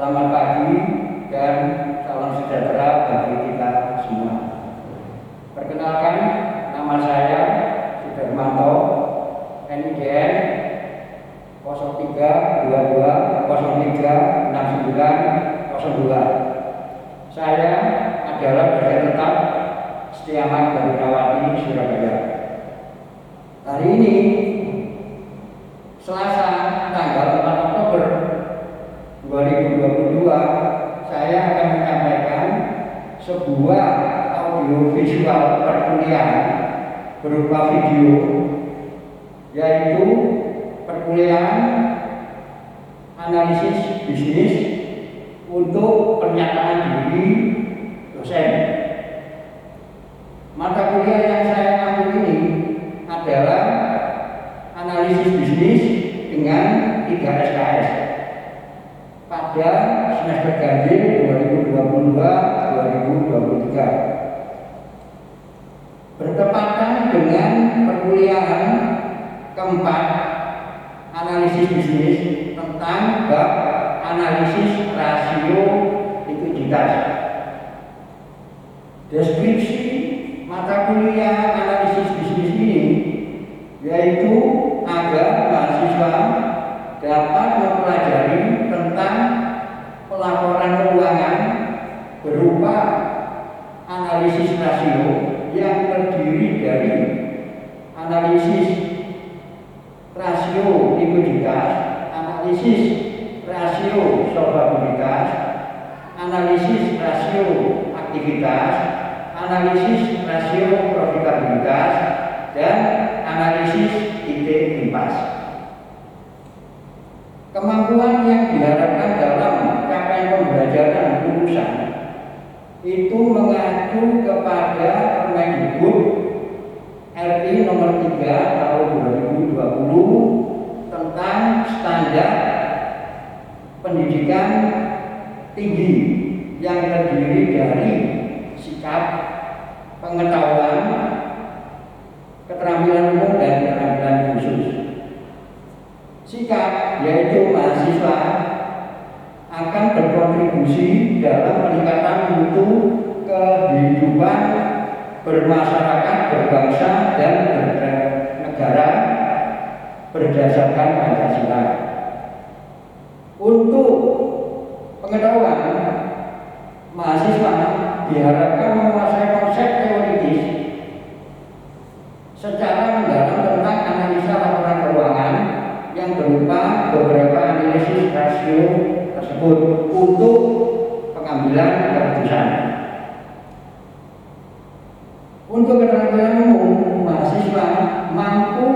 Selamat pagi dan salam sejahtera bagi kita semua. Perkenalkan, nama saya Sudarmanto, NIDN 0322036902. Saya adalah dosen tetap Setiaman Barunawati, Surabaya. Hari ini Selasa tanggal 4 Oktober 2022, saya akan menyampaikan sebuah audiovisual perkuliahan berupa video, yaitu perkuliahan analisis bisnis untuk pernyataan diri dosen. Mata kuliah yang saya ambil ini adalah analisis bisnis dengan 3 SKS pada semester ganjil 2022-2023, bertepatan dengan perkuliahan keempat analisis bisnis tentang bab analisis rasio likuiditas. Deskripsi mata kuliah analisis bisnis ini yaitu agar mahasiswa dapat mempelajari tentang pelaporan keuangan berupa analisis rasio yang terdiri dari analisis rasio likuiditas, analisis rasio solvabilitas, analisis rasio aktivitas, analisis rasio profitabilitas, dan analisis titik impas. Kemampuan yang diharapkan dalam capaian pembelajaran lulusan itu mengacu kepada Permendikbud RI nomor 3 tahun 2020 tentang standar pendidikan tinggi yang terdiri dari sikap, pengetahuan, keterampilan umum, dan keterampilan khusus. Sikap yaitu mahasiswa akan berkontribusi dalam peningkatan mutu kehidupan bermasyarakat, berbangsa, dan bernegara berdasarkan Pancasila. Untuk pengetahuan, mahasiswa diharapkan menguasai konsep teoritis secara mendalam tentang analisa laporan keuangan yang berupa beberapa analisis rasio tersebut untuk pengambilan keputusan. Untuk keterampilan umum, mahasiswa mampu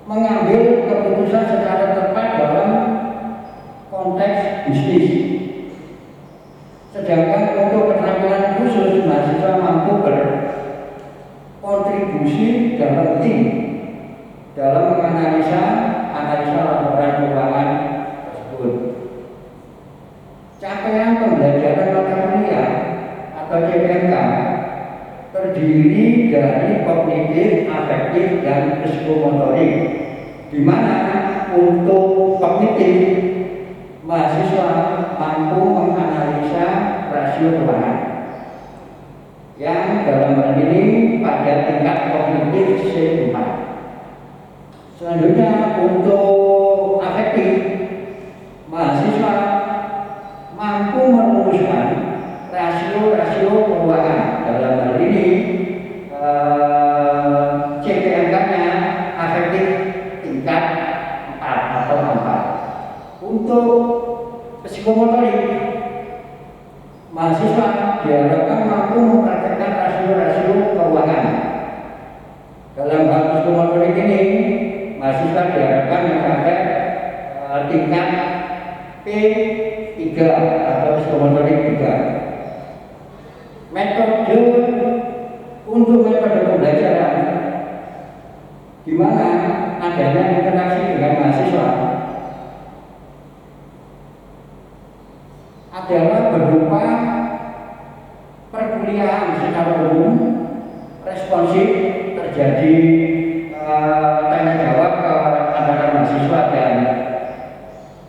mengambil keputusan secara tepat dalam konteks bisnis. Sedangkan untuk keterampilan khusus, mahasiswa mampu berkontribusi dalam tim dalam menganalisa laporan keuangan tersebut. Capaian pembelajaran mata kuliah atau CPMK terdiri dari kognitif, afektif, dan psikomotorik, di mana untuk kognitif mahasiswa mampu menganalisa rasio keuangan yang dalam hal ini pada tingkat kognitif C4. Selanjutnya untuk afektif, mahasiswa mampu merumuskan rasio-rasio keuangan. Dalam hal ini CPMK-nya afektif tingkat 4 atau 4. Untuk psikomotorik, mahasiswa diharapkan mampu mempraktekkan rasio-rasio keuangan. Dalam hal psikomotorik ini, mahasiswa diharapkan mencapai tingkat P3 atau psikomotorik 3. Metode untuk metode pembelajaran, di mana adanya interaksi dengan mahasiswa, adalah berupa perkuliahan secara umum, responsif, terjadi tanya jawab antara mahasiswa dan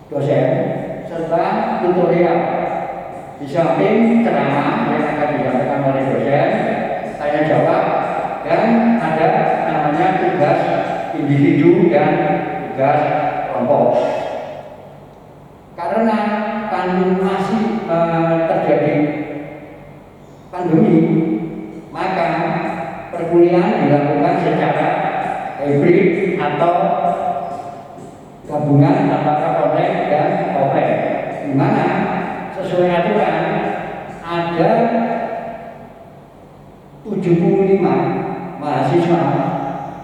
dosen, serta tutorial. Di samping ceramah yang akan disampaikan oleh dosen, tanya jawab, dan ada namanya tugas individu dan tugas kelompok. Karena masih terjadi pandemi, maka perkuliahan dilakukan secara hybrid atau gabungan antara online dan offline, di mana sesuai aturan ada 75 mahasiswa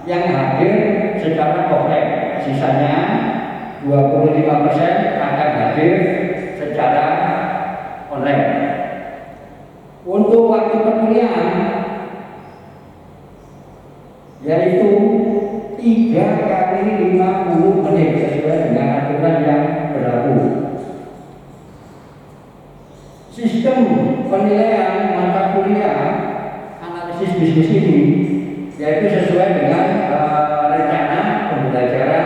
yang hadir secara offline, sisanya 25% akan hadir secara online. Untuk waktu perkuliahan yaitu 3 kali 50 menit sesuai dengan aturan yang berlaku. Sistem penilaian mata kuliah analisis bisnis ini yaitu sesuai dengan rencana pembelajaran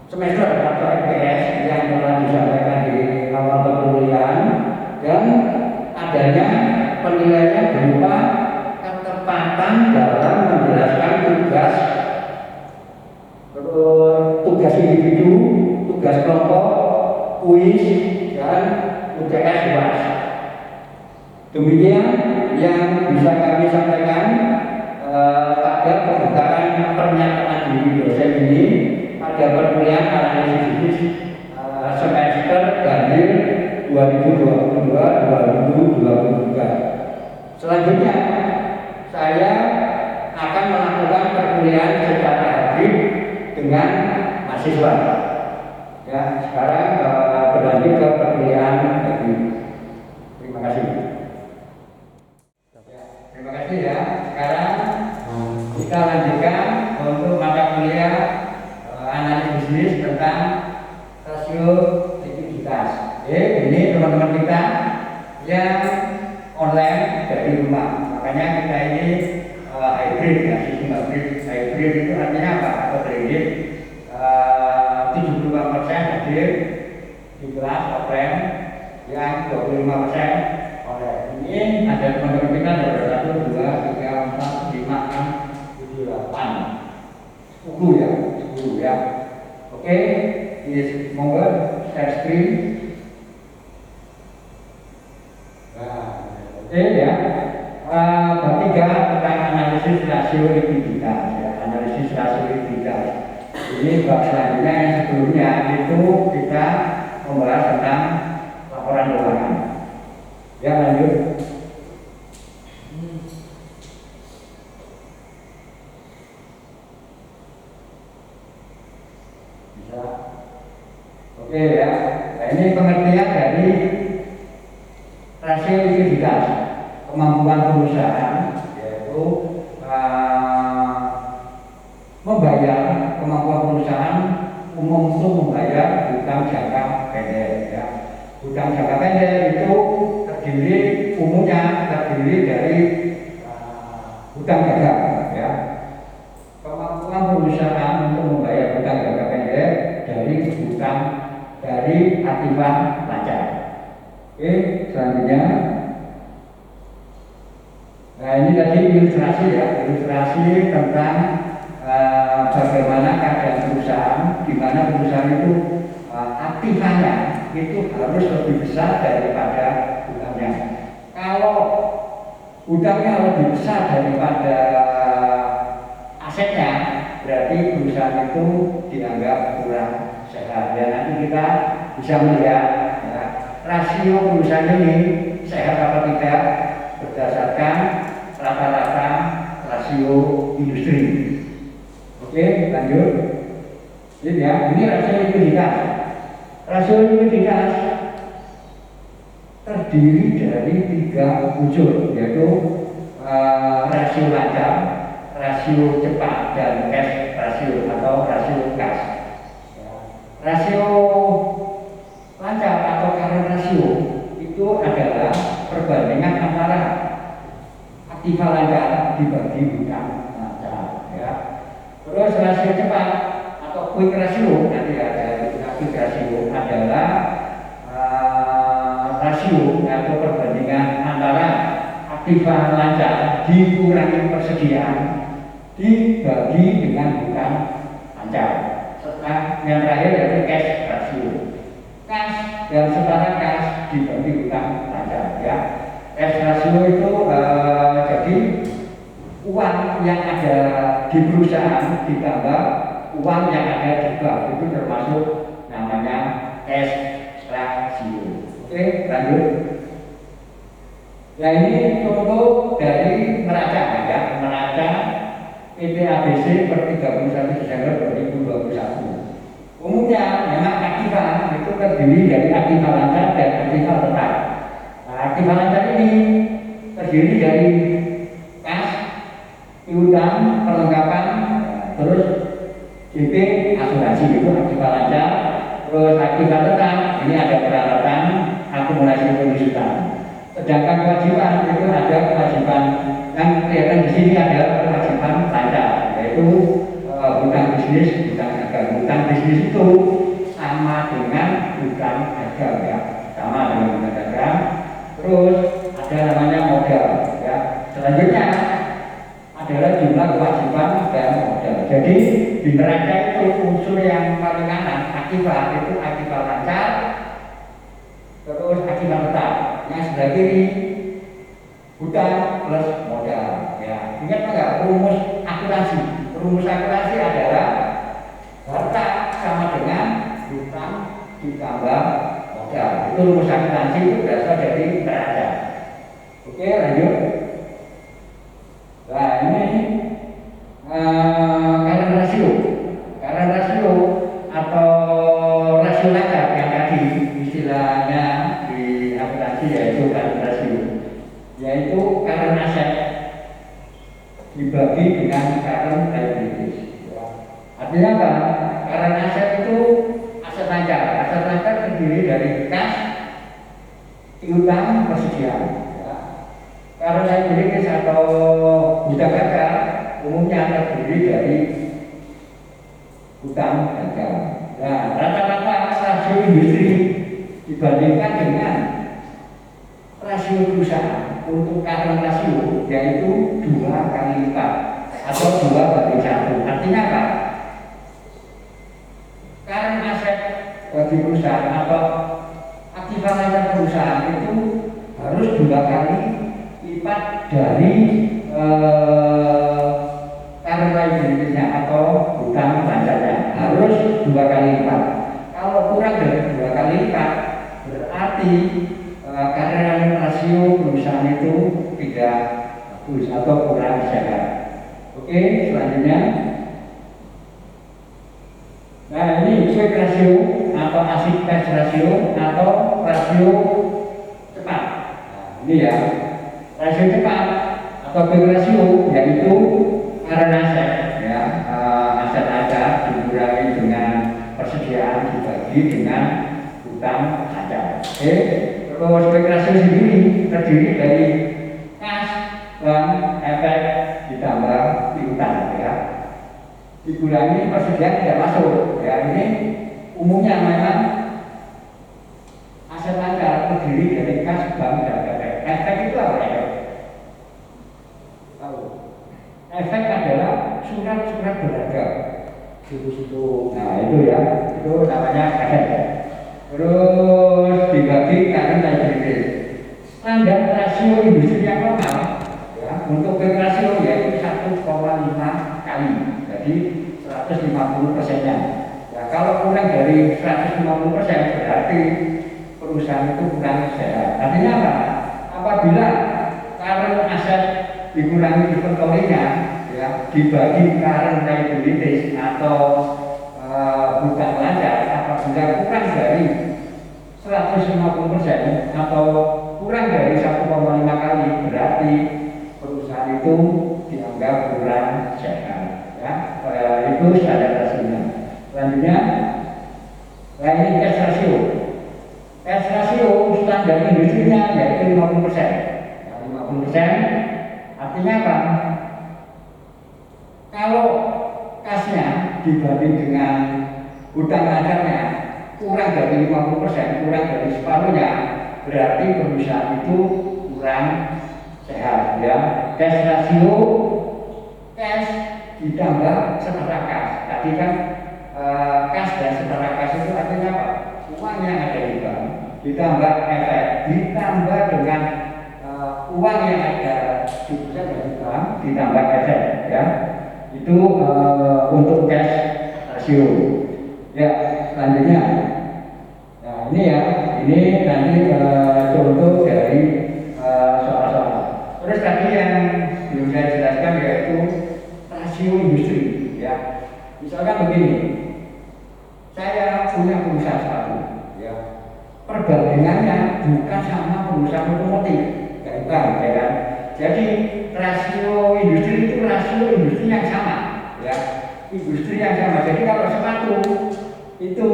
semester atau FPS yang telah disampaikan di awal perkuliahan, dan adanya penilaian berupa ketepatan dalam menjelaskan tugas individu, tugas kelompok, kuis, dan UTS UAS. Demikian yang bisa kami sampaikan pada pembukaan pernyataan diri dosen ini pada perkuliahan analisis bisnis semester ganjil 2022-2023. Selanjutnya saya akan melakukan perkuliahan secara hybrid dengan mahasiswa. Ya, sekarang berlanjut ke perkuliahan hybrid. Terima kasih. Ya, terima kasih ya. Sekarang kita lanjutkan untuk mata kuliah analisis bisnis tentang rasio likuiditas. Ini teman-teman kita yang online dari rumah. Makanya kita ini hybrid ya, sistem hybrid. Hybrid itu artinya apa? Atau hybrid 75% hadir di kelas offline, yang 25% online. Ini ada teman-teman kita ada 1, 2, 3, 4, 5, 6, 7, 8, 10 ya, 10 ya. Oke, monggo share screen. Oke ya. Bab 3 tentang analisis rasio likuiditas ya, analisis rasio likuiditas. Ini bab selanjutnya yang sebelumnya itu kita membahas tentang laporan keuangan. Ya, lanjut. Bisa. Oke ya. Nah, ini pengertian dari rasio likuiditas. Kemampuan perusahaan yaitu membayar, kemampuan perusahaan umum untuk membayar hutang jangka pendek ya. Hutang jangka pendek itu umumnya terdiri dari hutang dagang ya. Kemampuan perusahaan untuk membayar hutang jangka pendek dari hutang dari aktifan lancar. Oke, selanjutnya. Nah, ini tadi ilustrasi ya, ilustrasi tentang bagaimana keadaan perusahaan, di mana perusahaan itu aktifannya itu harus lebih besar daripada hutangnya. Kalau hutangnya lebih besar daripada asetnya, berarti perusahaan itu dianggap kurang sehat. Ya, nanti kita bisa melihat ya, rasio perusahaan ini sehat apa tidak berdasarkan rata-rata rasio industri. Oke, lanjut. Ini ya, ini rasio likuiditas. Rasio likuiditas terdiri dari 3 unsur, yaitu rasio lancar, rasio cepat, dan cash rasio atau rasio kas. Rasio lancar atau current rasio itu adalah perbandingan antara aktiva lancar dibagi hutang lancar ya. Terus rasio cepat atau quick ratio nanti ada aktif rasio adalah rasio atau perbandingan antara aktifan lancar dikurangi persediaan dibagi dengan hutang lancar. Serta yang terakhir yaitu cash rasio. Cash dan setara cash dibagi hutang lancar ya. Cash rasio itu jadi uang yang ada di perusahaan ditambah uang yang ada di bank, itu termasuk namanya cash rasio. Oke, lanjut. Nah ini contoh dari neraca ya, neraca PT ABC per 31 Desember 2021. Umumnya memang aktifan itu terdiri dari aktifan lancar dan aktifan tetap. Nah, aktifan lancar ini terdiri dari kas, piutang, perlengkapan, terus JP, asuransi itu aktifan lancar. Terus aktifan tetap ini ada peralatan akumulasi pengusutan. Sedangkan kewajiban itu ada kewajiban yang kelihatan di sini ada kewajiban lancar, yaitu hutang bisnis, hutang dagang. Hutang bisnis itu sama dengan hutang dagang ya, sama dengan hutang dagang. Terus ada namanya modal ya. Selanjutnya adalah jumlah kewajiban dan modal. Jadi di neraca itu unsur yang paling kanan aktifan itu aktifan lancar, terus aktifan tetap. Yang sebelah kiri hutang plus modal ya. Ingat enggak rumus akurasi? Rumus akurasi adalah harta sama dengan hutang ditambah modal. Itu rumus akurasi, itu berasal dari neraca. Oke, lanjut. Nah ini current rasio. Current rasio atau rasio lancar yang tadi istilahnya di akuntansi yaitu current rasio, yaitu current aset dibagi dengan current liabilities. Artinya apa? Current aset itu aset lancar. Aset lancar terdiri dari kas, piutang, persediaan. Current liabilities atau hutang dagang umumnya terdiri dari hutang dagang. Nah, rata-rata rasio industri dibandingkan dengan rasio perusahaan untuk current rasio yaitu 2 kali lipat atau 2/1. Artinya apa? Current aset bagi perusahaan atau aktifan lancar perusahaan itu harus 2 kali lipat dari current liabilities-nya atau hutang lancarnya, harus 2 kali lipat. Kalau kurang dari 2 kali lipat berarti current rasio perusahaan itu tidak bagus atau kurang sehat. Oke, selanjutnya. Nah ini quick rasio atau asset cash rasio atau rasio cepat. Nah, ini ya rasio cepat atau quick rasio yaitu current asset ya, aset ada dikurangi dengan persediaan dibagi dengan hutang lancar. Oke. Terus quick rasio sendiri terdiri dari kas, bank, efek ditambah piutang ya. Dikurangi persediaan tidak masuk ya. Ini umumnya memang aset lancar terdiri dari kas, bank, dan efek. Efek itu apa ya? Tahu? Efek adalah surat-surat berharga. Situ-situ. Nah itu ya, itu namanya efek. Terus dibagi current liabilities. Standar rasio industri yang normal ya, untuk quick rasio yaitu 1,5 kali. Jadi 150%-nya. Ya, kalau kurang dari 150% berarti perusahaan itu kurang sehat. Artinya apa? Apabila current aset dikurangi inventory-nya ya, dibagi current liabilities atau hutang lancar, apabila kurang dari 150% atau kurang dari 1,5 kali berarti perusahaan itu dianggap kurang sehat ya. Itu standar rasionya. Selanjutnya ini cash rasio. Cash rasio standar industrinya yaitu 50%. Ya, 50% artinya apa? Kalau kasnya dibanding dengan hutang lancarnya kurang dari 50%, kurang dari separuhnya, berarti perusahaan itu kurang sehat ya. Cash rasio, cash ditambah setara kas. Tadi kan kas dan setara kas itu artinya apa? Uang yang ada di bank ditambah efek, ditambah dengan uang yang ada di pusat dari bank ditambah efek ya. Itu untuk cash rasio. Ya, selanjutnya. Nah, ini ya, ini nanti contoh dari soal-soal. Terus tadi yang belum saya jelaskan yaitu rasio industri ya. Misalkan begini, saya punya perusahaan sepatu ya. Perbandingannya bukan sama perusahaan otomotif, ya bukan ya kan. Jadi rasio industri itu rasio industri yang sama ya. Industri yang sama. Jadi kalau sepatu itu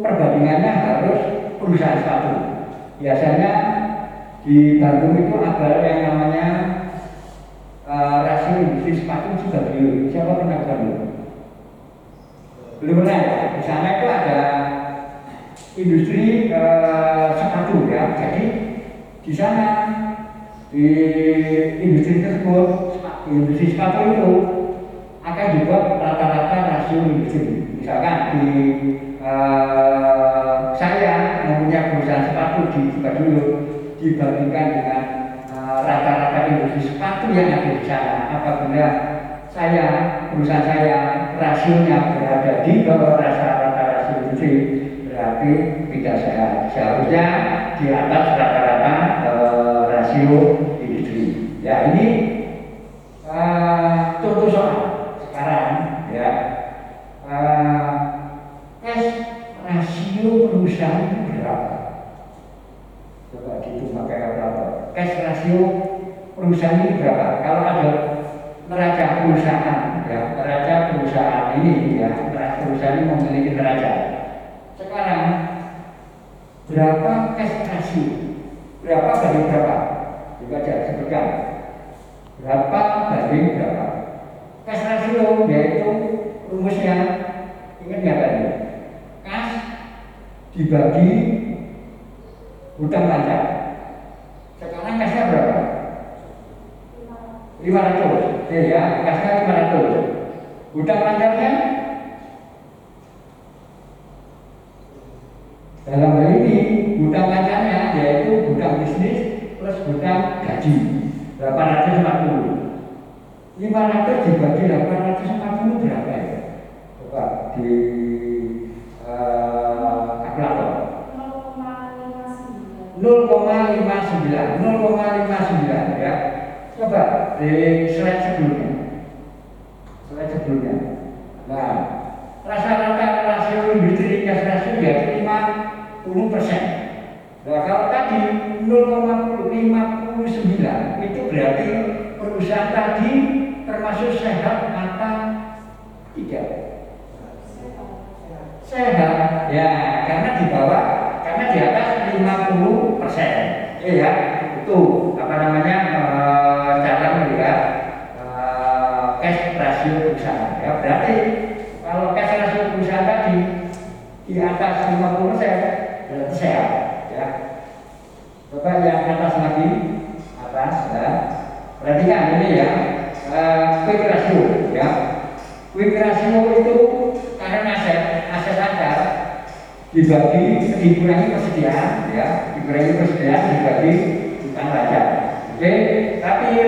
perbandingannya harus perusahaan sepatu. Biasanya di Bandung itu ada yang namanya rasio industri sepatu Cibaduyut. Siapa pernah ke Bandung? Belum pernah ya? Di sana itu ada industri sepatu ya. Jadi di sana di industri tersebut, industri sepatu itu akan dibuat rata-rata rasio industri. Misalkan di saya mempunyai perusahaan sepatu di Cibaduyut dibandingkan dengan rata-rata industri sepatu yang ada di sana. Apabila perusahaan saya rasionya berada di bawah rata-rata rasio industri, berarti tidak sehat. Seharusnya di atas rata-rata rasio industri. Ya, ini contoh soal sekarang ya. Cash rasio perusahaan itu berapa? Coba dihitung pakai kalkulator. Cash rasio perusahaan ini berapa? Kalau ada neraca perusahaan, ya neraca perusahaan ini, ya neraca perusahaan ini memiliki neraca. Sekarang berapa cash rasio? Berapa banding berapa? Coba aja sebutkan. Berapa banding berapa? Cash rasio yaitu rumusnya, ingat nggak tadi? Kas dibagi hutang pajak. Sekarang kasnya berapa? 500. Ya, kasnya 500. Hutang pajaknya dalam hal ini hutang pajaknya yaitu hutang bisnis plus hutang gaji 840. 500 dibagi 840 berapa ya? Coba di kalkulator. 0,59 ya. Coba di slide sebelumnya. Nah, rata-rata rasio industri cash rasio yaitu 50%. Nah, kalau tadi 0,59 itu berarti perusahaan tadi termasuk sehat atau tidak? Sehat ya, karena di bawah, karena di atas 50%. Ya, itu apa namanya cara melihat cash rasio perusahaan. Ya, berarti kalau cash rasio perusahaan tadi di atas 50% berarti sehat. Ya, coba yang atas lagi, atas ya. Perhatikan ini ya, quick ratio ya. Quick ratio itu karena aset ada dikurangi persediaan ya, dikurangi persediaan dibagi hutang pajak. Oke, tapi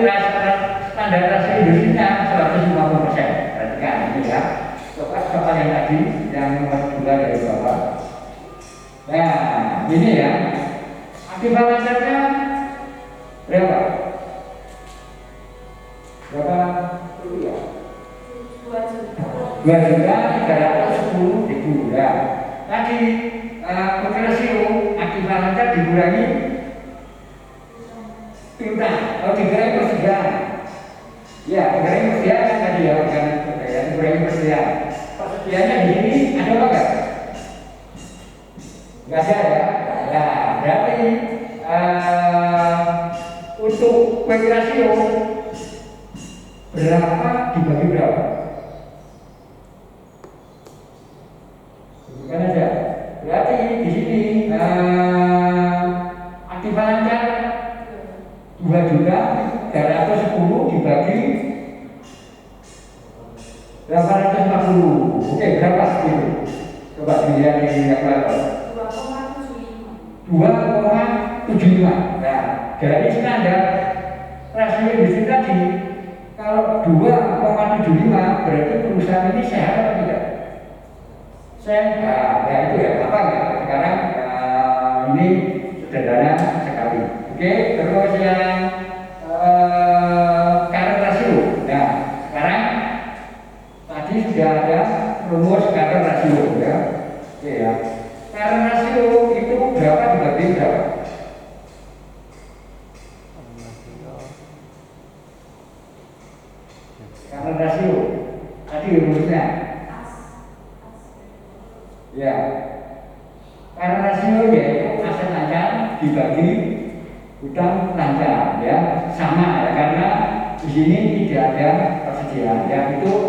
standar rasio industrinya 150%. Perhatikan ini ya. Coba soal yang tadi yang nomor 2 dari bawah. Nah, ini ya. Akibat lancarnya berapa? Berapa rupiah? 2.310.000 ya. Tadi rasio akibat lancar dikurangi piutang, dikurangi persediaan. Ya, dikurangi persediaan tadi ya, bukan ya, dikurangi persediaan. Persediaannya di sini ada apa enggak? Enggak ada ya. Nah, berarti untuk quick rasio berapa dibagi berapa? Bukan aja. berarti di sini aktifan lancar 2.310 dibagi 840. Oke, berapa itu? Coba dilihat di kalkulator. 2,75. Nah, dari sini ada rasio di sini tadi. Kalau 2,75 berarti perusahaan ini sehat atau tidak? Sehat. Ya itu ya, apa ya? Sekarang ini sederhana sekali. Oke, terus yang current rasio. Nah, sekarang tadi sudah ada rumus current rasio ya. Oke ya. Current rasio itu berapa dibagi berapa? Current rasio tadi rumusnya. Ya. Current rasio yaitu aset lancar dibagi utang lancar ya, sama ya, karena di sini tidak ada persediaan ya, itu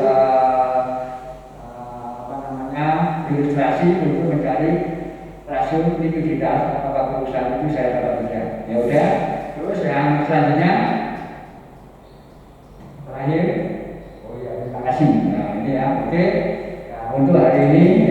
ilustrasi untuk mencari rasio likuiditas apakah perusahaan itu sehat atau tidak. Ya udah, terus yang selanjutnya terakhir, oh ya terima kasih. Nah ini ya, oke. Nah, untuk hari ini